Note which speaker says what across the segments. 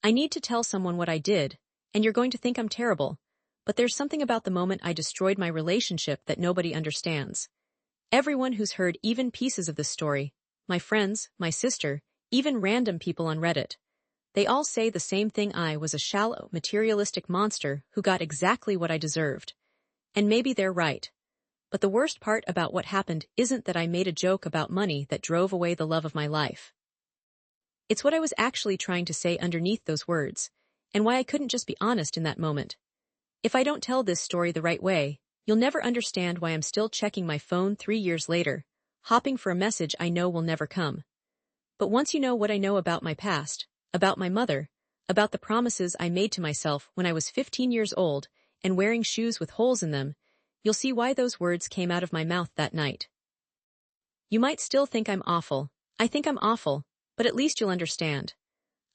Speaker 1: I need to tell someone what I did, and you're going to think I'm terrible, but there's something about the moment I destroyed my relationship that nobody understands. Everyone who's heard even pieces of this story, my friends, my sister, even random people on Reddit, they all say the same thing: I was a shallow, materialistic monster who got exactly what I deserved. And maybe they're right. But the worst part about what happened isn't that I made a joke about money that drove away the love of my life. It's what I was actually trying to say underneath those words, and why I couldn't just be honest in that moment. If I don't tell this story the right way, you'll never understand why I'm still checking my phone 3 years later, hopping for a message I know will never come. But once you know what I know about my past, about my mother, about the promises I made to myself when I was 15 years old and wearing shoes with holes in them, you'll see why those words came out of my mouth that night. You might still think I'm awful. I think I'm awful, but at least you'll understand.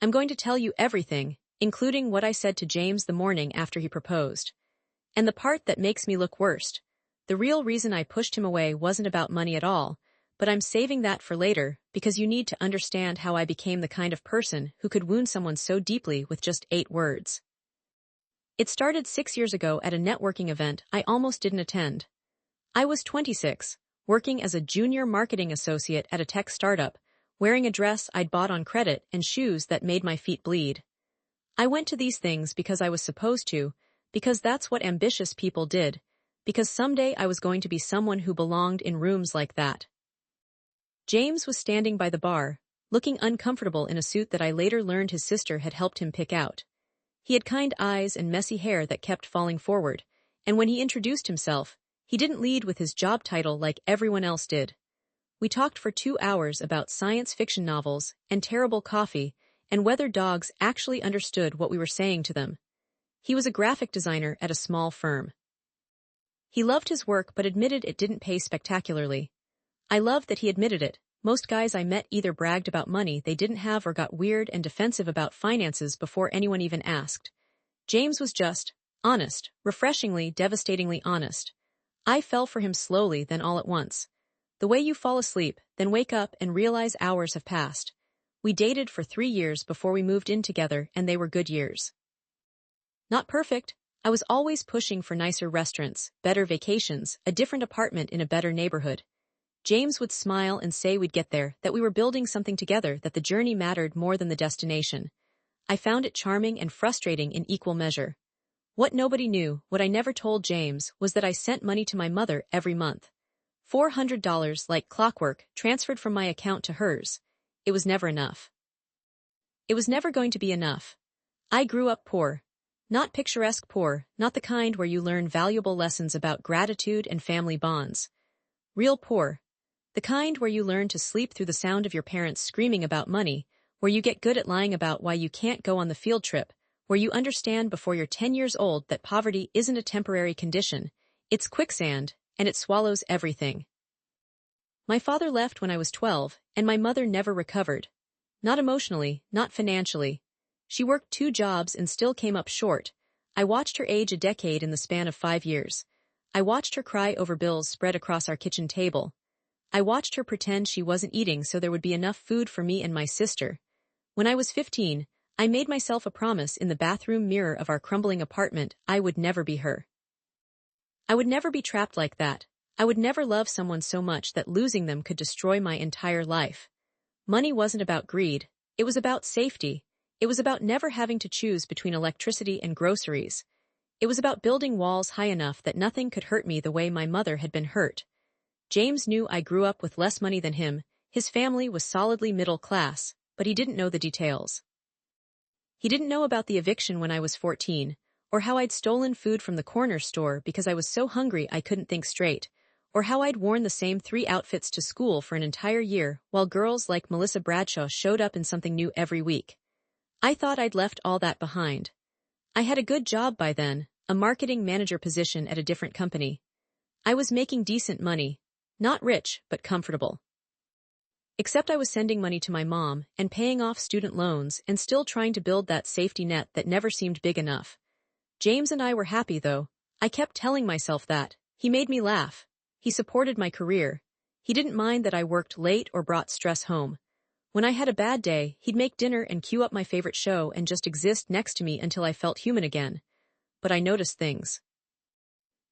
Speaker 1: I'm going to tell you everything, including what I said to James the morning after he proposed. And the part that makes me look worst, the real reason I pushed him away wasn't about money at all, but I'm saving that for later because you need to understand how I became the kind of person who could wound someone so deeply with just 8 words. It started 6 years ago at a networking event I almost didn't attend. I was 26, working as a junior marketing associate at a tech startup, wearing a dress I'd bought on credit and shoes that made my feet bleed. I went to these things because I was supposed to, because that's what ambitious people did, because someday I was going to be someone who belonged in rooms like that. James was standing by the bar, looking uncomfortable in a suit that I later learned his sister had helped him pick out. He had kind eyes and messy hair that kept falling forward, and when he introduced himself, he didn't lead with his job title like everyone else did. We talked for 2 hours about science fiction novels and terrible coffee and whether dogs actually understood what we were saying to them. He was a graphic designer at a small firm. He loved his work but admitted it didn't pay spectacularly. I loved that he admitted it. Most guys I met either bragged about money they didn't have or got weird and defensive about finances before anyone even asked. James was just honest, refreshingly, devastatingly honest. I fell for him slowly, then all at once. The way you fall asleep, then wake up and realize hours have passed. We dated for 3 years before we moved in together, and they were good years. Not perfect. I was always pushing for nicer restaurants, better vacations, a different apartment in a better neighborhood. James would smile and say we'd get there, that we were building something together, that the journey mattered more than the destination. I found it charming and frustrating in equal measure. What nobody knew, what I never told James, was that I sent money to my mother every month. $400 like clockwork, transferred from my account to hers. It was never enough. It was never going to be enough. I grew up poor. Not picturesque poor, not the kind where you learn valuable lessons about gratitude and family bonds. Real poor. The kind where you learn to sleep through the sound of your parents screaming about money, where you get good at lying about why you can't go on the field trip, where you understand before you're 10 years old that poverty isn't a temporary condition, it's quicksand, and it swallows everything. My father left when I was 12, and my mother never recovered. Not emotionally, not financially. She worked 2 jobs and still came up short. I watched her age a decade in the span of 5 years. I watched her cry over bills spread across our kitchen table. I watched her pretend she wasn't eating so there would be enough food for me and my sister. When I was 15, I made myself a promise in the bathroom mirror of our crumbling apartment I would never be her. I would never be trapped like that. I would never love someone so much that losing them could destroy my entire life. Money wasn't about greed. It was about safety. It was about never having to choose between electricity and groceries. It was about building walls high enough that nothing could hurt me the way my mother had been hurt. James knew I grew up with less money than him. His family was solidly middle class, but he didn't know the details. He didn't know about the eviction when I was 14, or how I'd stolen food from the corner store because I was so hungry I couldn't think straight, or how I'd worn the same 3 outfits to school for an entire year while girls like Melissa Bradshaw showed up in something new every week. I thought I'd left all that behind. I had a good job by then, a marketing manager position at a different company. I was making decent money. Not rich, but comfortable. Except I was sending money to my mom and paying off student loans and still trying to build that safety net that never seemed big enough. James and I were happy, though. I kept telling myself that. He made me laugh. He supported my career. He didn't mind that I worked late or brought stress home. When I had a bad day, he'd make dinner and cue up my favorite show and just exist next to me until I felt human again. But I noticed things.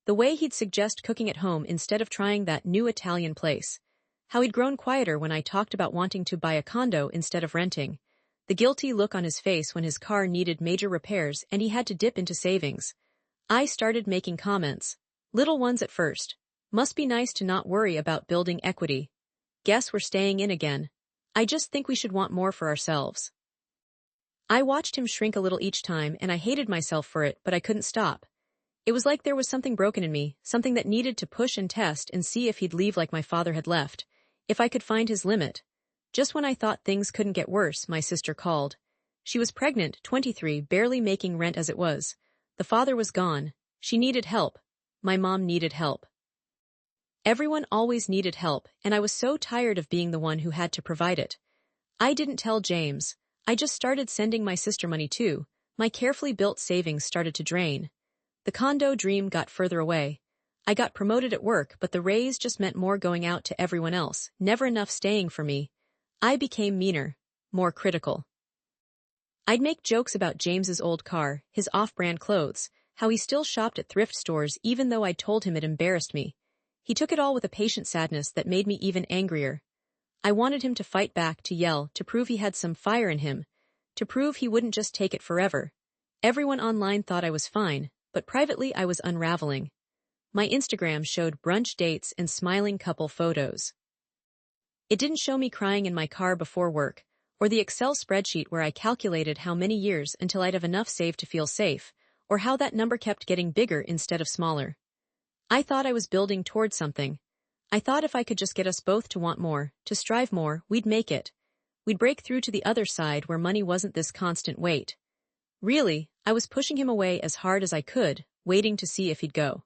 Speaker 1: The way he'd suggest cooking at home instead of trying that new Italian place. How he'd grown quieter when I talked about wanting to buy a condo instead of renting. The guilty look on his face when his car needed major repairs and he had to dip into savings. I started making comments. Little ones at first. Must be nice to not worry about building equity. Guess we're staying in again. I just think we should want more for ourselves. I watched him shrink a little each time and I hated myself for it, but I couldn't stop. It was like there was something broken in me, something that needed to push and test and see if he'd leave like my father had left, if I could find his limit. Just when I thought things couldn't get worse, my sister called. She was pregnant, 23, barely making rent as it was. The father was gone. She needed help. My mom needed help. Everyone always needed help, and I was so tired of being the one who had to provide it. I didn't tell James. I just started sending my sister money too. My carefully built savings started to drain. The condo dream got further away. I got promoted at work, but the raise just meant more going out to everyone else, never enough staying for me. I became meaner, more critical. I'd make jokes about James's old car, his off-brand clothes, how he still shopped at thrift stores even though I'd told him it embarrassed me. He took it all with a patient sadness that made me even angrier. I wanted him to fight back, to yell, to prove he had some fire in him, to prove he wouldn't just take it forever. Everyone online thought I was fine, but privately I was unraveling. My Instagram showed brunch dates and smiling couple photos. It didn't show me crying in my car before work, or the Excel spreadsheet where I calculated how many years until I'd have enough saved to feel safe, or how that number kept getting bigger instead of smaller. I thought I was building towards something. I thought if I could just get us both to want more, to strive more, we'd make it. We'd break through to the other side where money wasn't this constant weight. Really, I was pushing him away as hard as I could, waiting to see if he'd go.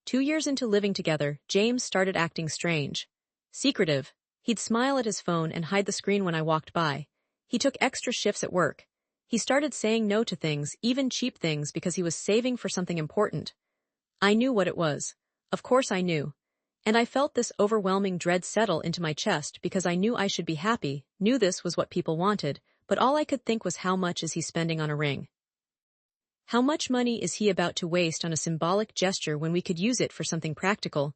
Speaker 1: 2 years into living together, James started acting strange. Secretive. He'd smile at his phone and hide the screen when I walked by. He took extra shifts at work. He started saying no to things, even cheap things, because he was saving for something important. I knew what it was. Of course I knew. And I felt this overwhelming dread settle into my chest because I knew I should be happy, knew this was what people wanted, but all I could think was how much is he spending on a ring? How much money is he about to waste on a symbolic gesture when we could use it for something practical?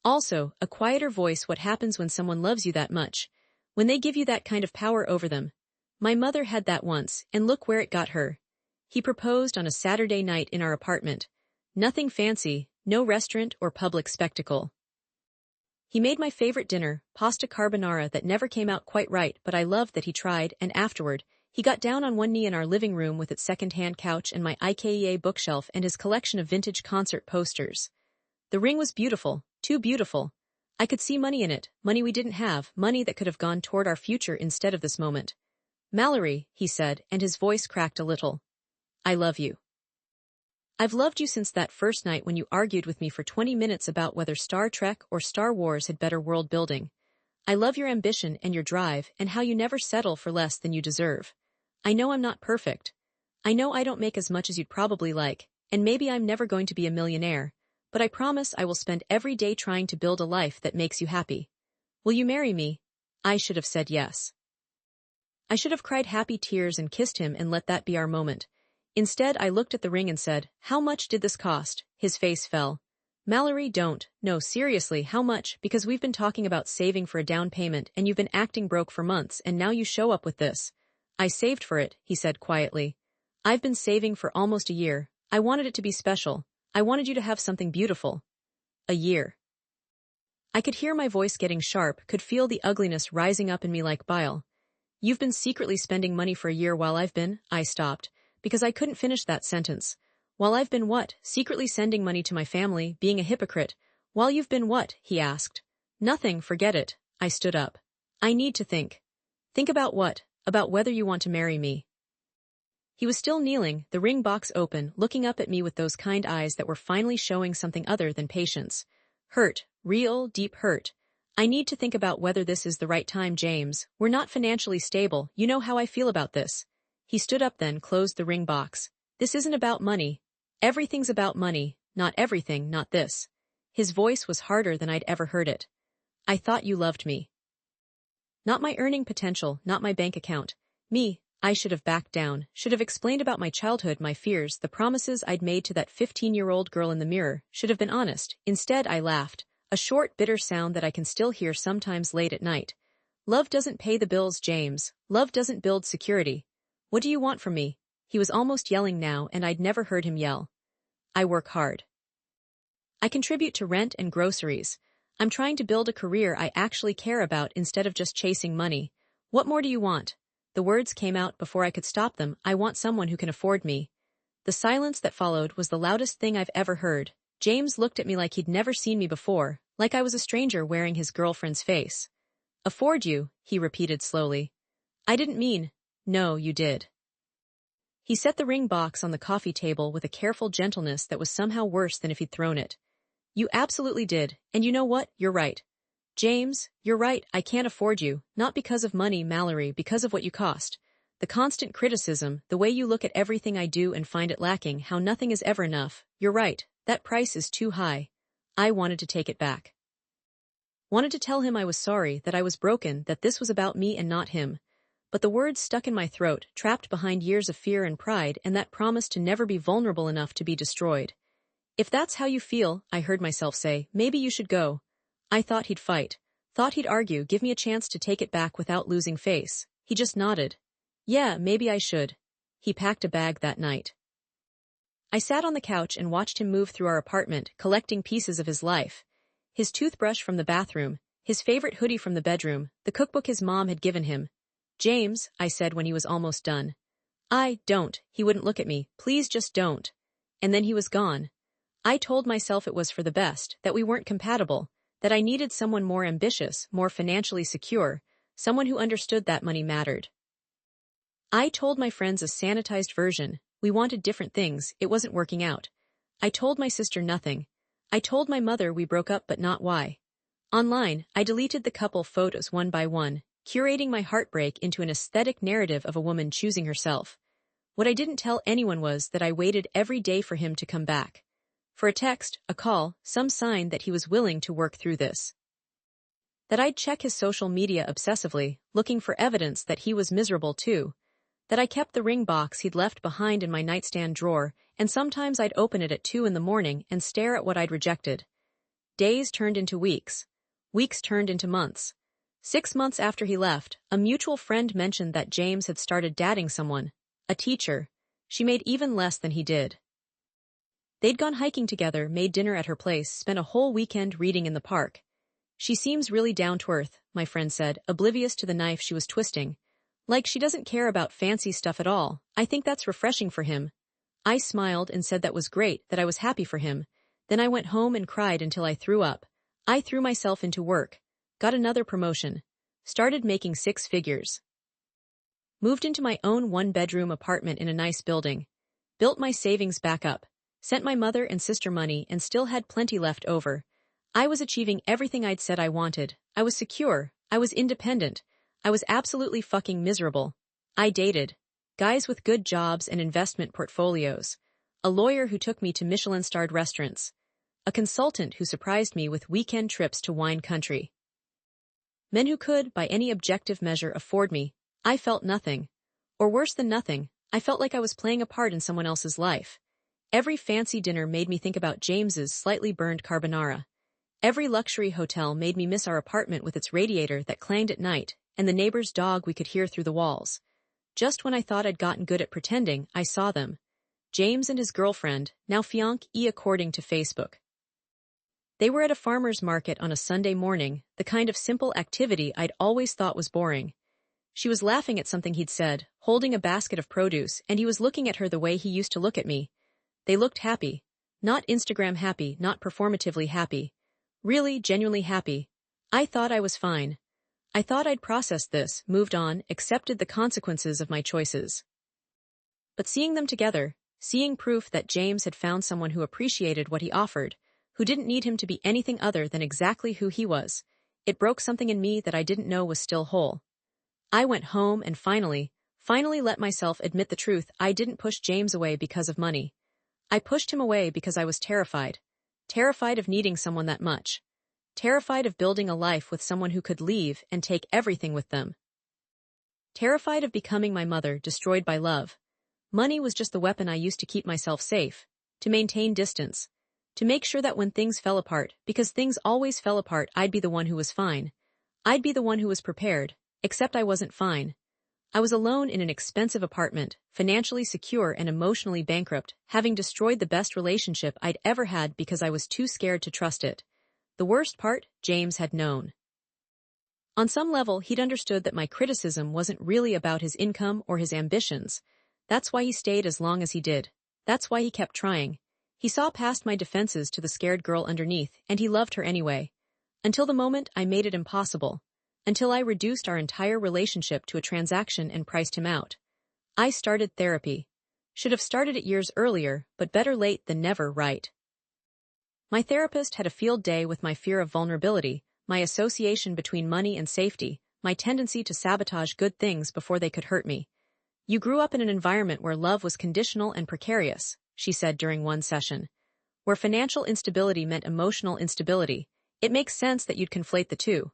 Speaker 1: Also, a quieter voice: what happens when someone loves you that much? When they give you that kind of power over them? My mother had that once, and look where it got her. He proposed on a Saturday night in our apartment. Nothing fancy, no restaurant or public spectacle. He made my favorite dinner, pasta carbonara, that never came out quite right, but I loved that he tried, and afterward, he got down on one knee in our living room with its second-hand couch and my IKEA bookshelf and his collection of vintage concert posters. The ring was beautiful, too beautiful. I could see money in it, money we didn't have, money that could have gone toward our future instead of this moment. "Mallory," he said, and his voice cracked a little. "I love you. I've loved you since that first night when you argued with me for 20 minutes about whether Star Trek or Star Wars had better world building. I love your ambition and your drive and how you never settle for less than you deserve. I know I'm not perfect. I know I don't make as much as you'd probably like, and maybe I'm never going to be a millionaire, but I promise I will spend every day trying to build a life that makes you happy. Will you marry me?" I should have said yes. I should have cried happy tears and kissed him and let that be our moment. Instead, I looked at the ring and said, "How much did this cost?" His face fell. "Mallory, don't. No, seriously, how much? Because we've been talking about saving for a down payment and you've been acting broke for months and now you show up with this." "I saved for it," he said quietly. "I've been saving for almost a year. I wanted it to be special. I wanted you to have something beautiful." A year. I could hear my voice getting sharp, could feel the ugliness rising up in me like bile. "You've been secretly spending money for a year while I've been—" I stopped, because I couldn't finish that sentence. "While I've been what? Secretly sending money to my family, being a hypocrite. While you've been what?" he asked. "Nothing, forget it." I stood up. "I need to think." "Think about what?" "About whether you want to marry me." He was still kneeling, the ring box open, looking up at me with those kind eyes that were finally showing something other than patience. Hurt, real, deep hurt. "I need to think about whether this is the right time, James. We're not financially stable, you know how I feel about this." He stood up then, closed the ring box. "This isn't about money. Everything's about money, not everything, not this." His voice was harder than I'd ever heard it. "I thought you loved me." Not my earning potential, not my bank account. Me, I should have backed down, should have explained about my childhood, my fears, the promises I'd made to that 15-year-old girl in the mirror, should have been honest. Instead, I laughed. A short, bitter sound that I can still hear sometimes late at night. Love doesn't pay the bills, James. Love doesn't build security. What do you want from me? He was almost yelling now, and I'd never heard him yell. I work hard. I contribute to rent and groceries. I'm trying to build a career I actually care about instead of just chasing money. What more do you want? The words came out before I could stop them. I want someone who can afford me. The silence that followed was the loudest thing I've ever heard. James looked at me like he'd never seen me before, like I was a stranger wearing his girlfriend's face. Afford you, he repeated slowly. I didn't mean, no, you did. He set the ring box on the coffee table with a careful gentleness that was somehow worse than if he'd thrown it. You absolutely did, and you know what? You're right. James, you're right, I can't afford you, not because of money, Mallory, because of what you cost. The constant criticism, the way you look at everything I do and find it lacking, how nothing is ever enough. You're right, that price is too high. I wanted to take it back. Wanted to tell him I was sorry, that I was broken, that this was about me and not him. But the words stuck in my throat, trapped behind years of fear and pride, and that promise to never be vulnerable enough to be destroyed. If that's how you feel, I heard myself say, maybe you should go. I thought he'd fight. Thought he'd argue, give me a chance to take it back without losing face. He just nodded. Yeah, maybe I should. He packed a bag that night. I sat on the couch and watched him move through our apartment, collecting pieces of his life. His toothbrush from the bathroom, his favorite hoodie from the bedroom, the cookbook his mom had given him. James, I said when he was almost done. Don't. He wouldn't look at me. Please just don't. And then he was gone. I told myself it was for the best, that we weren't compatible, that I needed someone more ambitious, more financially secure, someone who understood that money mattered. I told my friends a sanitized version. We wanted different things, it wasn't working out. I told my sister nothing. I told my mother we broke up but not why. Online, I deleted the couple photos one by one, curating my heartbreak into an aesthetic narrative of a woman choosing herself. What I didn't tell anyone was that I waited every day for him to come back. For a text, a call, some sign that he was willing to work through this. That I'd check his social media obsessively, looking for evidence that he was miserable too. That I kept the ring box he'd left behind in my nightstand drawer, and sometimes I'd open it at 2 in the morning and stare at what I'd rejected. Days turned into weeks. Weeks turned into months. 6 months after he left, a mutual friend mentioned that James had started dating someone, a teacher. She made even less than he did. They'd gone hiking together, made dinner at her place, spent a whole weekend reading in the park. She seems really down to earth, my friend said, oblivious to the knife she was twisting. Like she doesn't care about fancy stuff at all. I think that's refreshing for him. I smiled and said that was great, that I was happy for him. Then I went home and cried until I threw up. I threw myself into work. Got another promotion. Started making 6 figures. Moved into my own 1-bedroom apartment in a nice building. Built my savings back up. Sent my mother and sister money and still had plenty left over. I was achieving everything I'd said I wanted. I was secure. I was independent. I was absolutely fucking miserable. I dated guys with good jobs and investment portfolios. A lawyer who took me to Michelin-starred restaurants. A consultant who surprised me with weekend trips to wine country. Men who could, by any objective measure, afford me. I felt nothing. Or worse than nothing, I felt like I was playing a part in someone else's life. Every fancy dinner made me think about James's slightly burned carbonara. Every luxury hotel made me miss our apartment with its radiator that clanged at night, and the neighbor's dog we could hear through the walls. Just when I thought I'd gotten good at pretending, I saw them. James and his girlfriend, now fiancée according to Facebook. They were at a farmer's market on a Sunday morning, the kind of simple activity I'd always thought was boring. She was laughing at something he'd said, holding a basket of produce, and he was looking at her the way he used to look at me. They looked happy. Not Instagram happy, not performatively happy. Really, genuinely happy. I thought I was fine. I thought I'd processed this, moved on, accepted the consequences of my choices. But seeing them together, seeing proof that James had found someone who appreciated what he offered, who didn't need him to be anything other than exactly who he was, it broke something in me that I didn't know was still whole. I went home and finally let myself admit the truth. I didn't push James away because of money. I pushed him away because I was terrified. Terrified of needing someone that much. Terrified of building a life with someone who could leave and take everything with them. Terrified of becoming my mother, destroyed by love. Money was just the weapon I used to keep myself safe, to maintain distance, to make sure that when things fell apart, because things always fell apart, I'd be the one who was fine. I'd be the one who was prepared, except I wasn't fine. I was alone in an expensive apartment, financially secure and emotionally bankrupt, having destroyed the best relationship I'd ever had because I was too scared to trust it. The worst part, James had known. On some level, he'd understood that my criticism wasn't really about his income or his ambitions. That's why he stayed as long as he did. That's why he kept trying. He saw past my defenses to the scared girl underneath, and he loved her anyway. Until the moment I made it impossible. Until I reduced our entire relationship to a transaction and priced him out. I started therapy. Should have started it years earlier, but better late than never, right? My therapist had a field day with my fear of vulnerability, my association between money and safety, my tendency to sabotage good things before they could hurt me. You grew up in an environment where love was conditional and precarious, she said during one session. Where financial instability meant emotional instability. It makes sense that you'd conflate the two.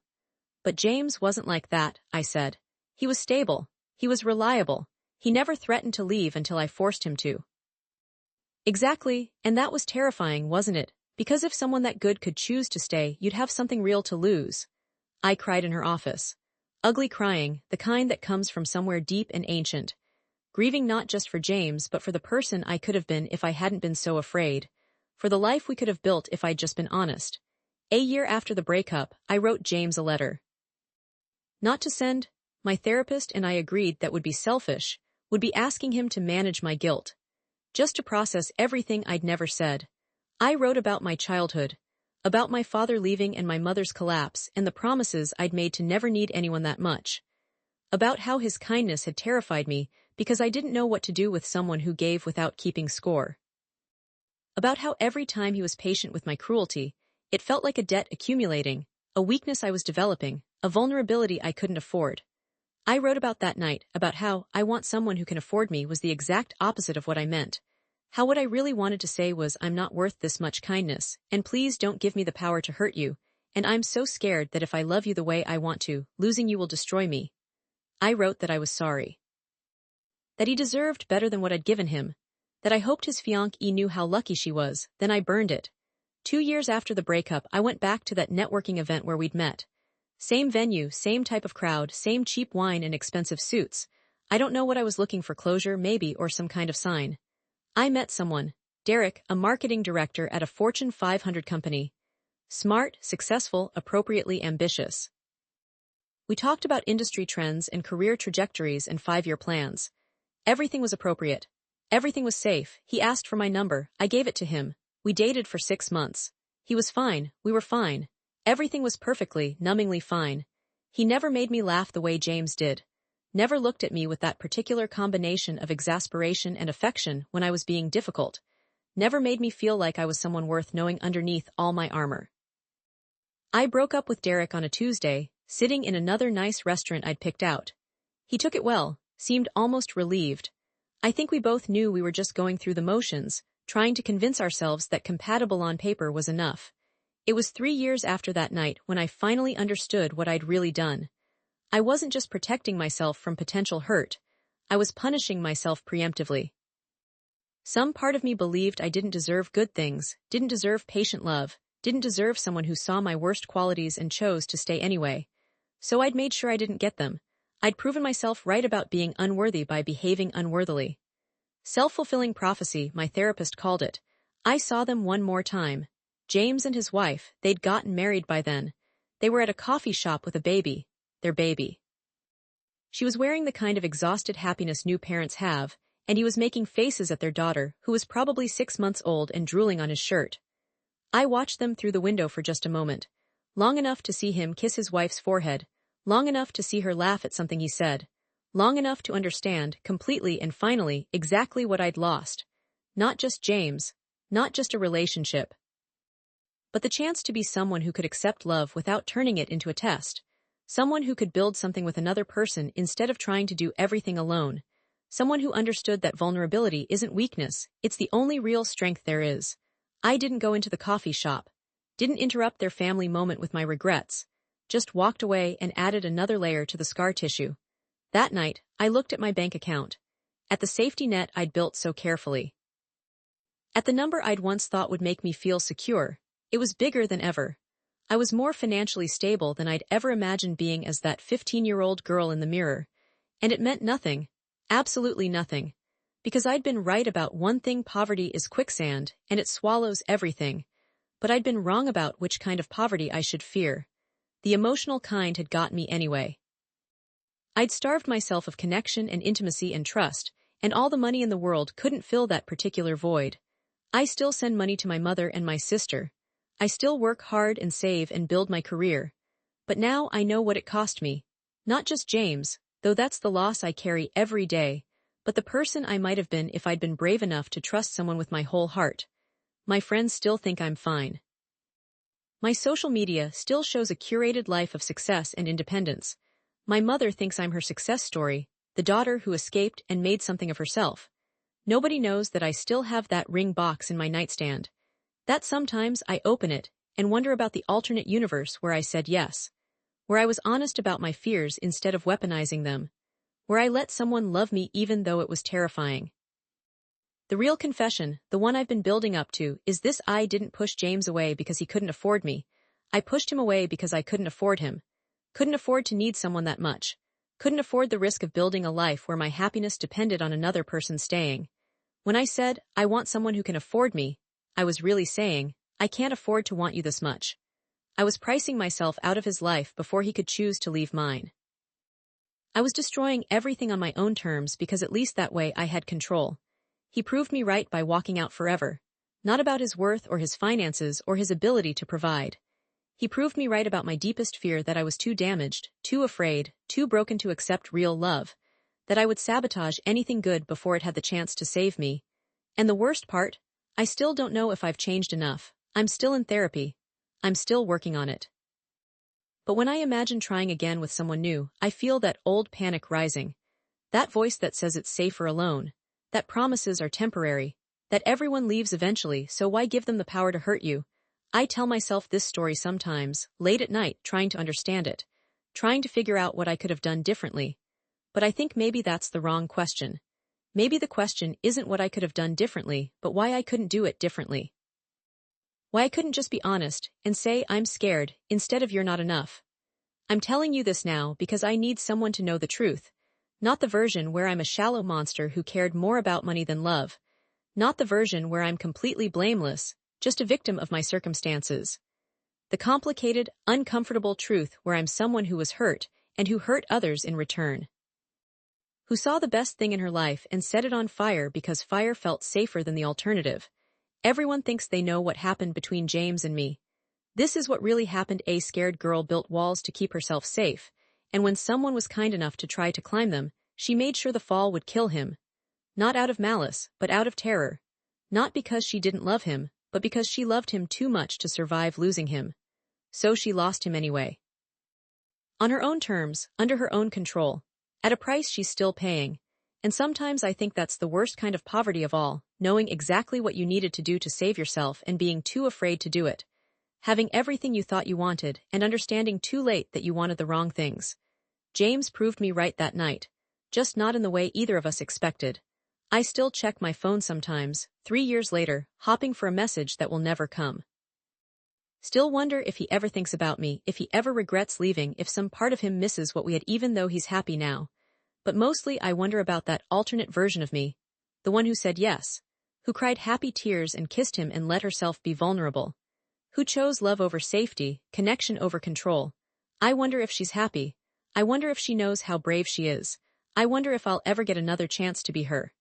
Speaker 1: But James wasn't like that, I said. He was stable. He was reliable. He never threatened to leave until I forced him to. Exactly, and that was terrifying, wasn't it? Because if someone that good could choose to stay, you'd have something real to lose. I cried in her office. Ugly crying, the kind that comes from somewhere deep and ancient. Grieving not just for James, but for the person I could have been if I hadn't been so afraid. For the life we could have built if I'd just been honest. A year after the breakup, I wrote James a letter. Not to send, my therapist and I agreed that would be selfish, would be asking him to manage my guilt. Just to process everything I'd never said. I wrote about my childhood, about my father leaving and my mother's collapse and the promises I'd made to never need anyone that much. About how his kindness had terrified me because I didn't know what to do with someone who gave without keeping score. About how every time he was patient with my cruelty, it felt like a debt accumulating, a weakness I was developing, a vulnerability I couldn't afford. I wrote about that night, about how I want someone who can afford me was the exact opposite of what I meant. How what I really wanted to say was I'm not worth this much kindness, and please don't give me the power to hurt you, and I'm so scared that if I love you the way I want to, losing you will destroy me. I wrote that I was sorry. That he deserved better than what I'd given him. That I hoped his fiancée knew how lucky she was, then I burned it. 2 years after the breakup, I went back to that networking event where we'd met. Same venue, same type of crowd, same cheap wine and expensive suits. I don't know what I was looking for, closure maybe, or some kind of sign. I met someone, Derek, a marketing director at a Fortune 500 company. Smart, successful, appropriately ambitious. We talked about industry trends and career trajectories and 5-year plans. Everything was appropriate. Everything was safe. He asked for my number. I gave it to him. We dated for 6 months. He was fine. We were fine. Everything was perfectly, numbingly fine. He never made me laugh the way James did. Never looked at me with that particular combination of exasperation and affection when I was being difficult. Never made me feel like I was someone worth knowing underneath all my armor. I broke up with Derek on a Tuesday, sitting in another nice restaurant I'd picked out. He took it well, seemed almost relieved. I think we both knew we were just going through the motions, trying to convince ourselves that compatible on paper was enough. It was 3 years after that night when I finally understood what I'd really done. I wasn't just protecting myself from potential hurt. I was punishing myself preemptively. Some part of me believed I didn't deserve good things, didn't deserve patient love, didn't deserve someone who saw my worst qualities and chose to stay anyway. So I'd made sure I didn't get them. I'd proven myself right about being unworthy by behaving unworthily. Self-fulfilling prophecy, my therapist called it. I saw them one more time. James and his wife, they'd gotten married by then. They were at a coffee shop with a baby, their baby. She was wearing the kind of exhausted happiness new parents have, and he was making faces at their daughter, who was probably 6 months old and drooling on his shirt. I watched them through the window for just a moment, long enough to see him kiss his wife's forehead, long enough to see her laugh at something he said, long enough to understand, completely and finally, exactly what I'd lost. Not just James, not just a relationship, but the chance to be someone who could accept love without turning it into a test. Someone who could build something with another person instead of trying to do everything alone. Someone who understood that vulnerability isn't weakness, it's the only real strength there is. I didn't go into the coffee shop. Didn't interrupt their family moment with my regrets. Just walked away and added another layer to the scar tissue. That night, I looked at my bank account. At the safety net I'd built so carefully. At the number I'd once thought would make me feel secure, it was bigger than ever. I was more financially stable than I'd ever imagined being as that 15-year-old girl in the mirror. And it meant nothing. Absolutely nothing. Because I'd been right about one thing: poverty is quicksand, and it swallows everything. But I'd been wrong about which kind of poverty I should fear. The emotional kind had got me anyway. I'd starved myself of connection and intimacy and trust, and all the money in the world couldn't fill that particular void. I still send money to my mother and my sister. I still work hard and save and build my career. But now I know what it cost me. Not just James, though that's the loss I carry every day, but the person I might have been if I'd been brave enough to trust someone with my whole heart. My friends still think I'm fine. My social media still shows a curated life of success and independence. My mother thinks I'm her success story, the daughter who escaped and made something of herself. Nobody knows that I still have that ring box in my nightstand. That sometimes I open it and wonder about the alternate universe where I said yes. Where I was honest about my fears instead of weaponizing them. Where I let someone love me even though it was terrifying. The real confession, the one I've been building up to, is this: I didn't push James away because he couldn't afford me. I pushed him away because I couldn't afford him. Couldn't afford to need someone that much. Couldn't afford the risk of building a life where my happiness depended on another person staying. When I said, I want someone who can afford me, I was really saying, I can't afford to want you this much. I was pricing myself out of his life before he could choose to leave mine. I was destroying everything on my own terms because at least that way I had control. He proved me right by walking out forever. Not about his worth or his finances or his ability to provide. He proved me right about my deepest fear, that I was too damaged, too afraid, too broken to accept real love. That I would sabotage anything good before it had the chance to save me. And the worst part? I still don't know if I've changed enough. I'm still in therapy. I'm still working on it. But when I imagine trying again with someone new, I feel that old panic rising. That voice that says it's safer alone. That promises are temporary. That everyone leaves eventually, so why give them the power to hurt you? I tell myself this story sometimes, late at night, trying to understand it. Trying to figure out what I could have done differently. But I think maybe that's the wrong question. Maybe the question isn't what I could have done differently, but why I couldn't do it differently. Why I couldn't just be honest and say I'm scared instead of you're not enough. I'm telling you this now because I need someone to know the truth. Not the version where I'm a shallow monster who cared more about money than love. Not the version where I'm completely blameless, just a victim of my circumstances. The complicated, uncomfortable truth where I'm someone who was hurt and who hurt others in return. Who saw the best thing in her life and set it on fire because fire felt safer than the alternative. Everyone thinks they know what happened between James and me. This is what really happened. A scared girl built walls to keep herself safe, and when someone was kind enough to try to climb them, she made sure the fall would kill him. Not out of malice, but out of terror. Not because she didn't love him, but because she loved him too much to survive losing him. So she lost him anyway. On her own terms, under her own control. At a price she's still paying. And sometimes I think that's the worst kind of poverty of all, knowing exactly what you needed to do to save yourself and being too afraid to do it. Having everything you thought you wanted and understanding too late that you wanted the wrong things. James proved me right that night. Just not in the way either of us expected. I still check my phone sometimes, 3 years later, hoping for a message that will never come. Still wonder if he ever thinks about me, if he ever regrets leaving, if some part of him misses what we had even though he's happy now. But mostly I wonder about that alternate version of me. The one who said yes. Who cried happy tears and kissed him and let herself be vulnerable. Who chose love over safety, connection over control. I wonder if she's happy. I wonder if she knows how brave she is. I wonder if I'll ever get another chance to be her.